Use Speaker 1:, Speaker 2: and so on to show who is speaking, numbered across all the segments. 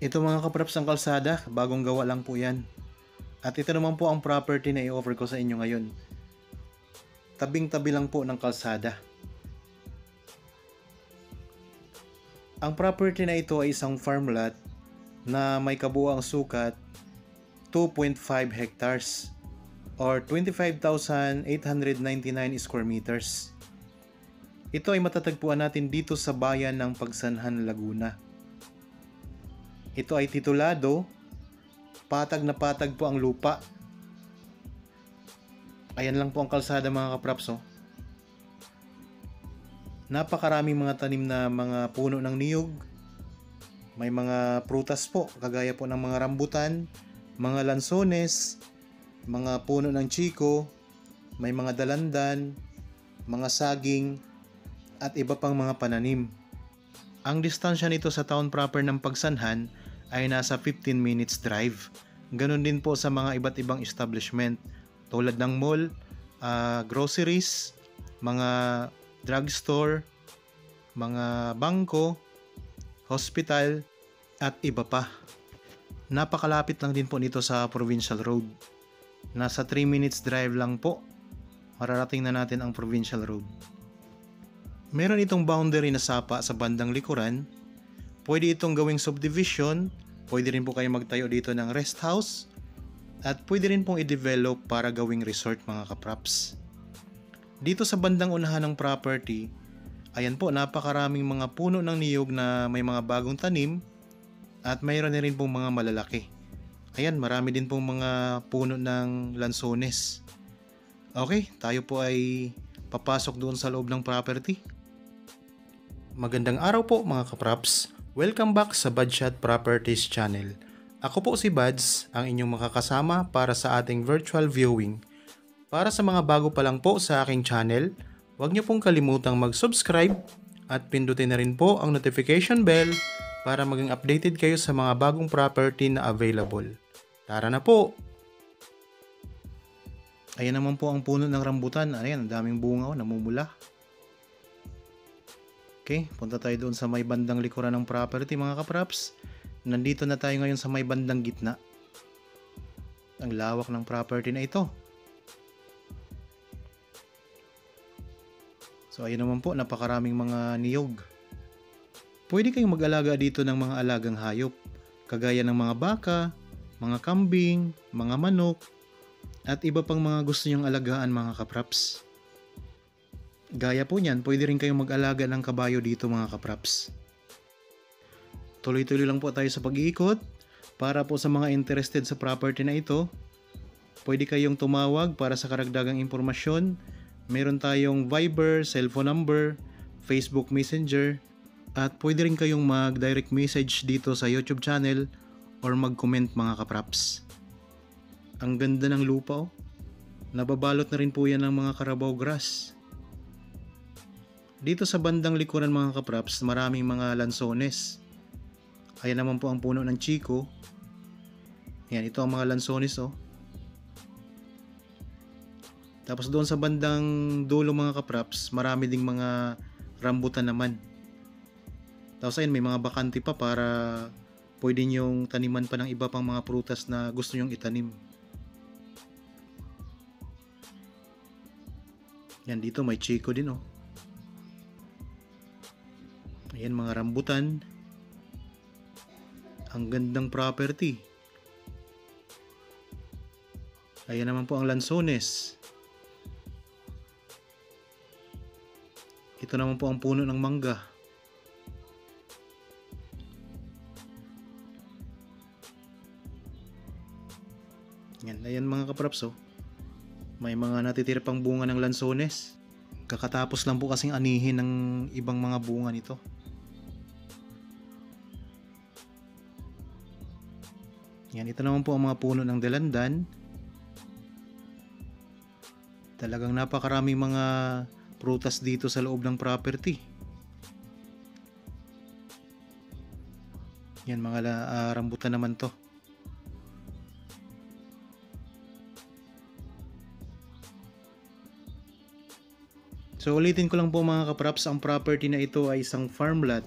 Speaker 1: Ito mga kapraps ang kalsada, bagong gawa lang po yan. At ito naman po ang property na i-offer ko sa inyo ngayon. Tabing-tabi lang po ng kalsada. Ang property na ito ay isang farm lot na may kabuuang sukat 2.5 hectares or 25,899 square meters. Ito ay matatagpuan natin dito sa bayan ng Pagsanhan, Laguna. Ito ay titulado, patag na patag po ang lupa. Ayan lang po ang kalsada mga kapraps. Napakaraming mga tanim na mga puno ng niyog. May mga prutas po, kagaya po ng mga rambutan, mga lansones, mga puno ng chiko, may mga dalandan, mga saging, at iba pang mga pananim. Ang distansya nito sa town proper ng Pagsanhan ay nasa 15 minutes drive. Ganon din po sa mga iba't ibang establishment tulad ng mall, groceries, mga drugstore, mga bangko, hospital, at iba pa. Napakalapit lang din po nito sa Provincial Road. Nasa 3 minutes drive lang po, mararating na natin ang Provincial Road. Meron itong boundary na sapa sa bandang likuran. Pwede itong gawing subdivision, pwede rin po kayo magtayo dito ng rest house, at pwede rin pong i-develop para gawing resort mga kapraps. Dito sa bandang unahan ng property, ayan po, napakaraming mga puno ng niyog na may mga bagong tanim at mayroon na rin pong mga malalaki. Ayan, marami din pong mga puno ng lansones. Okay, tayo po ay papasok doon sa loob ng property. Magandang araw po mga kapraps. Welcome back sa Badshot Properties channel. Ako po si Bads, ang inyong makakasama para sa ating virtual viewing. Para sa mga bago pa lang po sa aking channel, huwag niyo pong kalimutang mag-subscribe at pindutin na rin po ang notification bell para maging updated kayo sa mga bagong property na available. Tara na po! Ayan naman po ang puno ng rambutan. Ayan, ang daming bunga, namumula. Okay, punta tayo doon sa may bandang likuran ng property mga kapraps. Nandito na tayo ngayon sa may bandang gitna. Ang lawak ng property na ito. So ayun naman po, napakaraming mga niyog. Pwede kayong mag-alaga dito ng mga alagang hayop, kagaya ng mga baka, mga kambing, mga manok, at iba pang mga gusto nyong alagaan mga kapraps. Gaya po niyan, pwede rin kayong mag-alaga ng kabayo dito mga kapraps. Tuloy-tuloy lang po tayo sa pag-iikot. Para po sa mga interested sa property na ito, pwede kayong tumawag para sa karagdagang impormasyon. Meron tayong Viber, cellphone number, Facebook Messenger, at pwede rin kayong mag-direct message dito sa YouTube channel or mag-comment mga kapraps. Ang ganda ng lupa oh. Nababalot na rin po yan ng mga Carabao grass. Dito sa bandang likuran mga kapraps, maraming mga lansones. Ayan naman po ang puno ng chiko. Ayan, ito ang mga lansones oh. Tapos doon sa bandang dulo mga kapraps, marami ding mga rambutan naman. Tapos ayun, may mga bakante pa para pwede nyong taniman pa ng iba pang mga prutas na gusto nyong itanim. Yan, dito may chiko din oh. Ayan, mga rambutan. Ang gandang property. Ayan naman po ang lansones. Ito naman po ang puno ng mangga. Yan, ayan mga kapraps oh. May mga natitira pang bunga ng lansones. Kakatapos lang po kasing anihin ng ibang mga bunga nito. Yan, ito naman po ang mga puno ng dalandan. Talagang napakaraming mga prutas dito sa loob ng property. Yan, mga rambutan naman to. So ulitin ko lang po mga kapraps, ang property na ito ay isang farm lot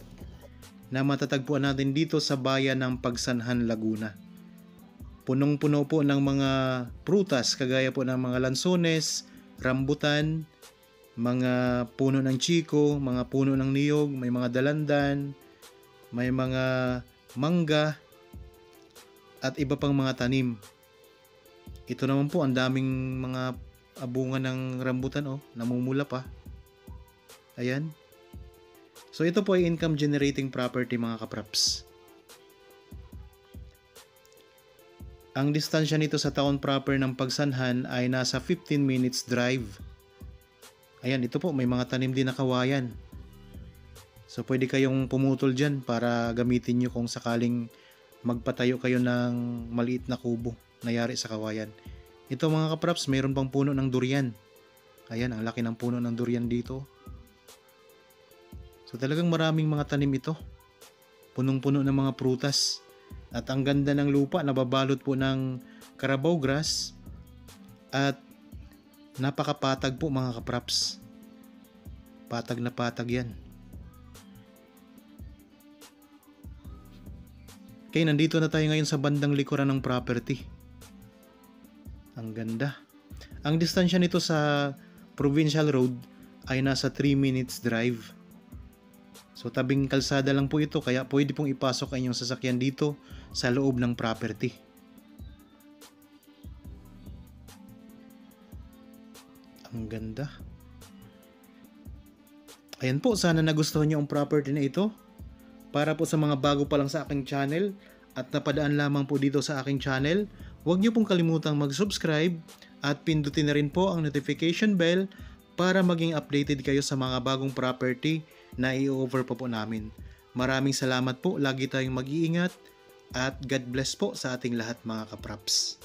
Speaker 1: na matatagpuan natin dito sa bayan ng Pagsanhan, Laguna. Punong-puno po ng mga prutas kagaya po ng mga lansones, rambutan, mga puno ng chiko, mga puno ng niyog, may mga dalandan, may mga mangga, at iba pang mga tanim. Ito naman po, ang daming mga bunga ng rambutan, namumula pa. Ayan. So ito po ay income generating property, mga kapraps. Ang distansya nito sa town proper ng Pagsanhan ay nasa 15 minutes drive. Ayan, ito po, may mga tanim din na kawayan. So pwede kayong pumutol dyan para gamitin nyo kung sakaling magpatayo kayo ng maliit na kubo na yari sa kawayan. Ito mga kapraps, mayroon pang puno ng durian. Ayan, ang laki ng puno ng durian dito. So talagang maraming mga tanim ito. Punong-puno ng mga prutas. At ang ganda ng lupa, nababalot po ng Carabao grass. At napakapatag po mga kapraps. Patag na patag yan. Okay, nandito na tayo ngayon sa bandang likuran ng property. Ang ganda. Ang distansya nito sa Provincial Road ay nasa 3 minutes drive. So tabing kalsada lang po ito, kaya pwede pong ipasok ang inyong sasakyan dito sa loob ng property. Ang ganda. Ayan po, sana nagustuhan nyo ang property na ito. Para po sa mga bago pa lang sa aking channel at napadaan lamang po dito sa aking channel, huwag nyo pong kalimutang mag-subscribe at pindutin na rin po ang notification bell para maging updated kayo sa mga bagong property na i-over po namin. Maraming salamat po, lagi tayong mag-iingat at God bless po sa ating lahat mga kapraps.